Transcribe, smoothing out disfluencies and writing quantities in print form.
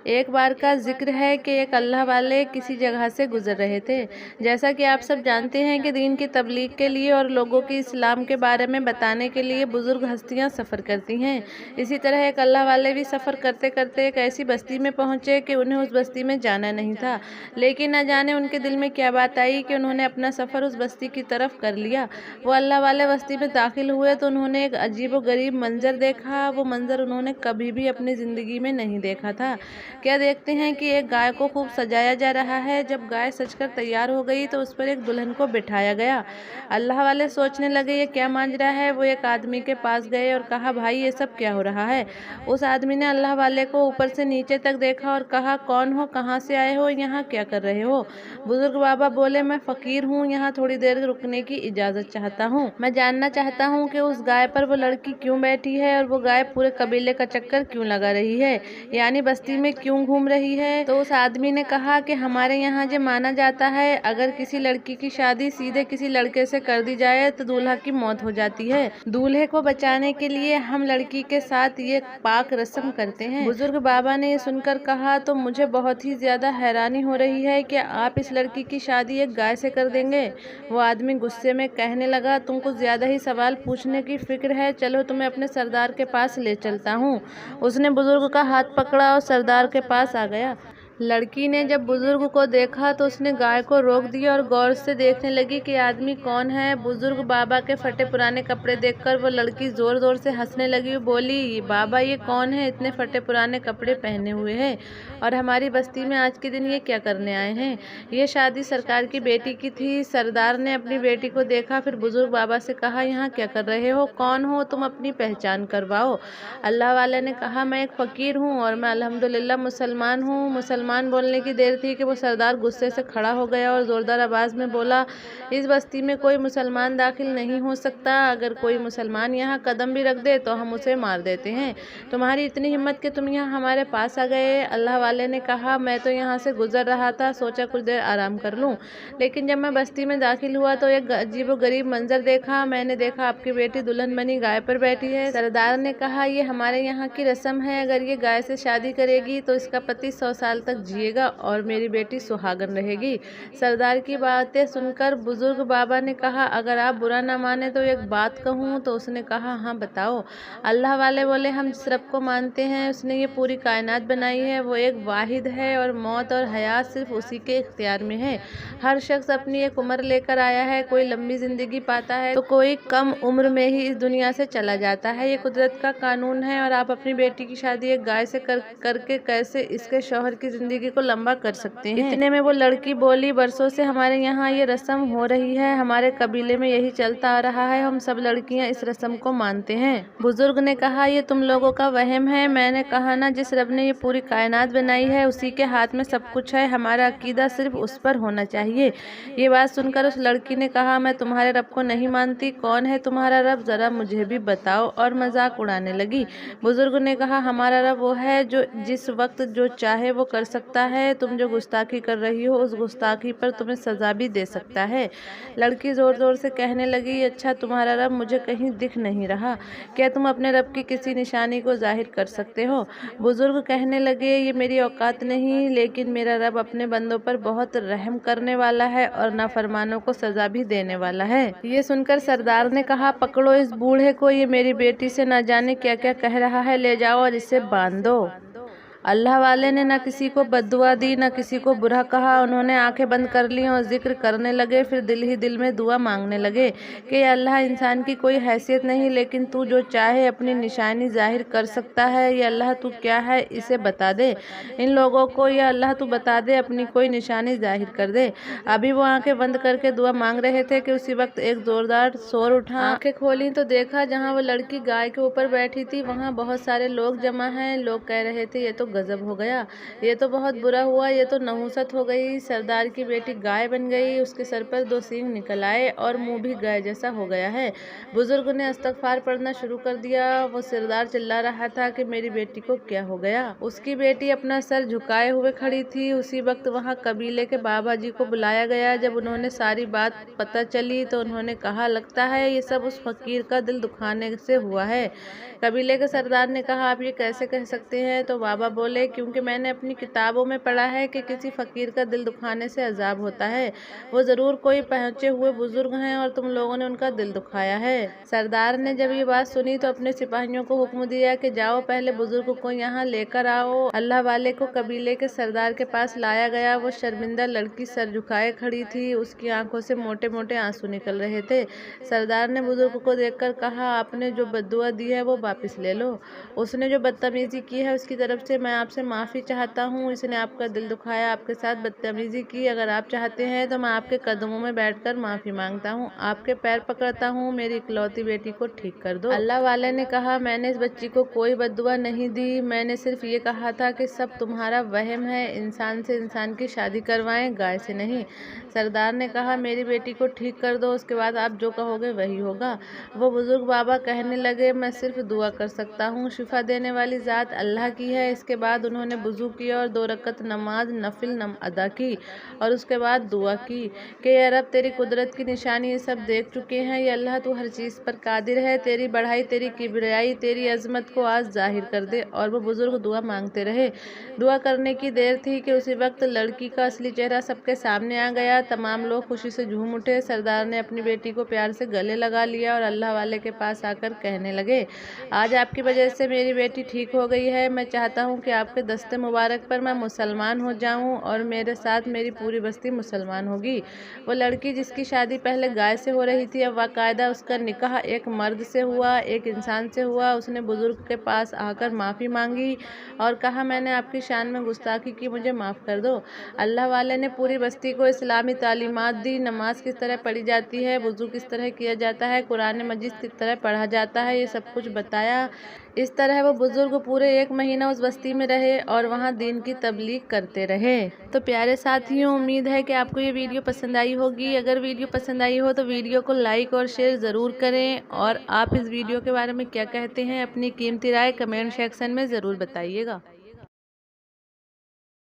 ایک بار کا ذکر ہے کہ ایک اللہ والے کسی جگہ سے گزر رہے تھے۔ جیسا کہ آپ سب جانتے ہیں کہ دین کی تبلیغ کے لیے اور لوگوں کی اسلام کے بارے میں بتانے کے لیے بزرگ ہستیاں سفر کرتی ہیں۔ اسی طرح ایک اللہ والے بھی سفر کرتے کرتے ایک ایسی بستی میں پہنچے کہ انہیں اس بستی میں جانا نہیں تھا، لیکن نہ جانے ان کے دل میں کیا بات آئی کہ انہوں نے اپنا سفر اس بستی کی طرف کر لیا۔ وہ اللہ والے بستی میں داخل ہوئے تو انہوں نے ایک عجیب و غریب منظر دیکھا۔ وہ منظر انہوں نے کبھی بھی اپنی زندگی میں نہیں دیکھا تھا۔ کیا دیکھتے ہیں کہ ایک گائے کو خوب سجایا جا رہا ہے۔ جب گائے سج کر تیار ہو گئی تو اس پر ایک دلہن کو بٹھایا گیا۔ اللہ والے سوچنے لگے یہ کیا ماجرا ہے۔ وہ ایک آدمی کے پاس گئے اور کہا بھائی یہ سب کیا ہو رہا ہے۔ اس آدمی نے اللہ والے کو اوپر سے نیچے تک دیکھا اور کہا کون ہو، کہاں سے آئے ہو، یہاں کیا کر رہے ہو۔ بزرگ بابا بولے میں فقیر ہوں، یہاں تھوڑی دیر رکنے کی اجازت چاہتا ہوں۔ میں جاننا چاہتا ہوں کہ اس گائے پر وہ لڑکی کیوں بیٹھی ہے اور وہ گائے پورے قبیلے کا چکر کیوں لگا رہی ہے، یعنی بستی میں کیوں گھوم رہی ہے۔ تو اس آدمی نے کہا کہ ہمارے یہاں جو مانا جاتا ہے اگر کسی لڑکی کی شادی سیدھے کسی لڑکے سے کر دی جائے تو دولہا کی موت ہو جاتی ہے۔ دولہے کو بچانے کے لیے ہم لڑکی کے ساتھ یہ پاک رسم کرتے ہیں۔ بزرگ بابا نے یہ سن کر کہا تو مجھے بہت ہی زیادہ حیرانی ہو رہی ہے کہ آپ اس لڑکی کی شادی ایک گائے سے کر دیں گے۔ وہ آدمی غصے میں کہنے لگا تم کو زیادہ ہی سوال پوچھنے کی فکر ہے، چلو تمہیں اپنے سردار کے پاس لے چلتا ہوں۔ اس نے بزرگ کا ہاتھ پکڑا اور سردار کے پاس آ گیا۔ لڑکی نے جب بزرگ کو دیکھا تو اس نے گائے کو روک دیا اور غور سے دیکھنے لگی کہ آدمی کون ہے۔ بزرگ بابا کے پھٹے پرانے کپڑے دیکھ کر وہ لڑکی زور زور سے ہنسنے لگی۔ بولی بابا یہ کون ہے، اتنے پھٹے پرانے کپڑے پہنے ہوئے ہیں اور ہماری بستی میں آج کے دن یہ کیا کرنے آئے ہیں۔ یہ شادی سرکار کی بیٹی کی تھی۔ سردار نے اپنی بیٹی کو دیکھا، پھر بزرگ بابا سے کہا یہاں کیا کر رہے ہو، کون ہو تم، اپنی پہچان کرواؤ۔ اللہ والے نے کہا میں ایک فقیر ہوں اور میں الحمدللہ مسلمان ہوں۔ مسلمان بولنے کی دیر تھی کہ وہ سردار غصے سے کھڑا ہو گیا اور زوردار آواز میں بولا اس بستی میں کوئی مسلمان داخل نہیں ہو سکتا، اگر کوئی مسلمان یہاں قدم بھی رکھ دے تو ہم اسے مار دیتے ہیں۔ تمہاری اتنی ہمت کہ تم یہاں ہمارے پاس آ گئے۔ اللہ والے نے کہا میں تو یہاں سے گزر رہا تھا، سوچا کچھ دیر آرام کر لوں، لیکن جب میں بستی میں داخل ہوا تو ایک عجیب و غریب منظر دیکھا۔ میں نے دیکھا آپ کی بیٹی دلہن بنی گائے پر بیٹھی ہے۔ سردار نے کہا یہ ہمارے یہاں کی رسم ہے، اگر یہ گائے سے شادی کرے گی تو اس کا پتی 100 سال تک جیے گا اور میری بیٹی سہاگن رہے گی۔ سردار کی باتیں سن کر بزرگ بابا نے کہا اگر آپ برا نہ مانے تو ایک بات کہوں۔ تو اس نے کہا ہاں بتاؤ۔ اللہ والے بولے ہم جس رب کو مانتے ہیں اس نے یہ پوری کائنات بنائی ہے، وہ ایک واحد ہے اور موت اور حیات صرف اسی کے اختیار میں ہے۔ ہر شخص اپنی ایک عمر لے کر آیا ہے، کوئی لمبی زندگی پاتا ہے تو کوئی کم عمر میں ہی اس دنیا سے چلا جاتا ہے، یہ قدرت کا قانون ہے۔ اور آپ اپنی بیٹی کی شادی ایک گائے سے کر کے کیسے اس کے شوہر کی زندگی کو لمبا کر سکتے ہیں۔ اتنے میں وہ لڑکی بولی برسوں سے ہمارے یہاں یہ رسم ہو رہی ہے، ہمارے قبیلے میں یہی چلتا آ رہا ہے، ہم سب لڑکیاں اس رسم کو مانتے ہیں۔ بزرگ نے کہا یہ تم لوگوں کا وہم ہے۔ میں نے کہا نا جس رب نے یہ پوری کائنات بنائی ہے اسی کے ہاتھ میں سب کچھ ہے، ہمارا عقیدہ صرف اس پر ہونا چاہیے۔ یہ بات سن کر اس لڑکی نے کہا میں تمہارے رب کو نہیں مانتی، کون ہے تمہارا رب، ذرا مجھے بھی بتاؤ، اور مذاق اڑانے لگی۔ بزرگ نے کہا ہمارا رب وہ ہے جو جس وقت جو چاہے وہ کر سکتا ہے، تم جو گستاخی کر رہی ہو اس گستاخی پر تمہیں سزا بھی دے سکتا ہے۔ لڑکی زور زور سے کہنے لگی اچھا تمہارا رب مجھے کہیں دکھ نہیں رہا، کیا تم اپنے رب کی کسی نشانی کو ظاہر کر سکتے ہو؟ بزرگ کہنے لگے یہ میری اوقات نہیں، لیکن میرا رب اپنے بندوں پر بہت رحم کرنے والا ہے اور نافرمانوں کو سزا بھی دینے والا ہے۔ یہ سن کر سردار نے کہا پکڑو اس بوڑھے کو، یہ میری بیٹی سے نہ جانے کیا کیا کہہ رہا ہے، لے جاؤ اور اسے باندھ دو۔ اللہ والے نے نہ کسی کو بد دعا دی نہ کسی کو برا کہا۔ انہوں نے آنکھیں بند کر لیں اور ذکر کرنے لگے، پھر دل ہی دل میں دعا مانگنے لگے کہ یا اللہ انسان کی کوئی حیثیت نہیں، لیکن تو جو چاہے اپنی نشانی ظاہر کر سکتا ہے، یا اللہ تو کیا ہے اسے بتا دے ان لوگوں کو، یا اللہ تو بتا دے اپنی کوئی نشانی ظاہر کر دے۔ ابھی وہ آنکھیں بند کر کے دعا مانگ رہے تھے کہ اسی وقت ایک زوردار شور اٹھا۔ آنکھیں کھولیں تو دیکھا جہاں وہ لڑکی گائے کے اوپر بیٹھی تھی وہاں بہت سارے لوگ جمع ہیں۔ لوگ کہہ رہے تھے یہ تو غضب ہو گیا، یہ تو بہت برا ہوا، یہ تو نحوست ہو گئی، سردار کی بیٹی گائے بن گئی، اس کے سر پر 2 سینگ نکل آئے اور منہ بھی گائے جیسا ہو گیا ہے۔ بزرگ نے استغفار پڑھنا شروع کر دیا۔ وہ سردار چلا رہا تھا کہ میری بیٹی کو کیا ہو گیا۔ اس کی بیٹی اپنا سر جھکائے ہوئے کھڑی تھی۔ اسی وقت وہاں قبیلے کے بابا جی کو بلایا گیا۔ جب انہوں نے ساری بات پتہ چلی تو انہوں نے کہا لگتا ہے یہ سب اس فقیر کا دل دکھانے سے ہوا ہے۔ قبیلے کے سردار نے کہا آپ یہ کیسے کہہ سکتے ہیں؟ تو بابا بولے بولے کیونکہ میں نے اپنی کتابوں میں پڑھا ہے کہ کسی فقیر کا دل دکھانے سے عذاب ہوتا ہے۔ وہ ضرور کوئی پہنچے ہوئے بزرگ ہیں اور تم لوگوں نے ان کا دل دکھایا ہے۔ سردار نے جب یہ بات سنی تو اپنے سپاہیوں کو حکم دیا کہ جاؤ پہلے بزرگ کو یہاں لے کر آؤ۔ اللہ والے کو قبیلے کے سردار کے پاس لایا گیا۔ وہ شرمندہ لڑکی سر جھکائے کھڑی تھی، اس کی آنکھوں سے موٹے موٹے آنسو نکل رہے تھے۔ سردار نے بزرگ کو دیکھ کر کہا، آپ نے جو بددعا دی ہے وہ واپس لے لو۔ اس نے جو بدتمیزی کی ہے اس کی طرف سے میں آپ سے معافی چاہتا ہوں۔ اس نے آپ کا دل دکھایا، آپ کے ساتھ بدتمیزی کی۔ اگر آپ چاہتے ہیں تو میں آپ کے قدموں میں بیٹھ کر معافی مانگتا ہوں، آپ کے پیر پکڑتا ہوں، میری اکلوتی بیٹی کو ٹھیک کر دو۔ اللہ والے نے کہا، میں نے اس بچی کو کوئی بددعا نہیں دی، میں نے صرف یہ کہا تھا کہ سب تمہارا وہم ہے، انسان سے انسان کی شادی کروائیں، گائے سے نہیں۔ سردار نے کہا، میری بیٹی کو ٹھیک کر دو، اس کے بعد آپ جو کہو گے وہی ہوگا۔ وہ بزرگ بابا کہنے لگے، میں صرف دعا کر سکتا ہوں، شفا دینے والی ذات اللہ کی ہے۔ اس کے بعد انہوں نے وضو کیا اور 2 رکعت نماز نفل ادا کی اور اس کے بعد دعا کی کہ اے رب، تیری قدرت کی نشانی یہ سب دیکھ چکے ہیں، یا اللہ تو ہر چیز پر قادر ہے، تیری بڑائی، تیری کبریائی، تیری عظمت کو آج ظاہر کر دے۔ اور وہ بزرگ دعا مانگتے رہے۔ دعا کرنے کی دیر تھی کہ اسی وقت لڑکی کا اصلی چہرہ سب کے سامنے آ گیا۔ تمام لوگ خوشی سے جھوم اٹھے۔ سردار نے اپنی بیٹی کو پیار سے گلے لگا لیا اور اللہ والے کے پاس آ کر کہنے لگے، آج آپ کی وجہ سے میری بیٹی ٹھیک ہو گئی ہے۔ میں چاہتا ہوں کہ آپ کے دستے مبارک پر میں مسلمان ہو جاؤں اور میرے ساتھ میری پوری بستی مسلمان ہوگی۔ وہ لڑکی جس کی شادی پہلے گائے سے ہو رہی تھی، اب باقاعدہ اس کا نکاح ایک مرد سے ہوا، ایک انسان سے ہوا۔ اس نے بزرگ کے پاس آ کر معافی مانگی اور کہا، میں نے آپ کی شان میں گستاخی کی، مجھے معاف کر دو۔ اللہ والے نے پوری بستی کو اسلامی تعلیمات دی، نماز کس طرح پڑھی جاتی ہے، وضو کس طرح کیا جاتا ہے، قرآن مجید کس طرح پڑھا جاتا ہے، یہ سب کچھ بتایا۔ اس طرح وہ بزرگ پورے 1 مہینہ اس بستی میں رہے اور وہاں دین کی تبلیغ کرتے رہے۔ تو پیارے ساتھیوں، امید ہے کہ آپ کو یہ ویڈیو پسند آئی ہوگی۔ اگر ویڈیو پسند آئی ہو تو ویڈیو کو لائک اور شیئر ضرور کریں، اور آپ اس ویڈیو کے بارے میں کیا کہتے ہیں، اپنی قیمتی رائے کمنٹ سیکشن میں ضرور بتائیے گا۔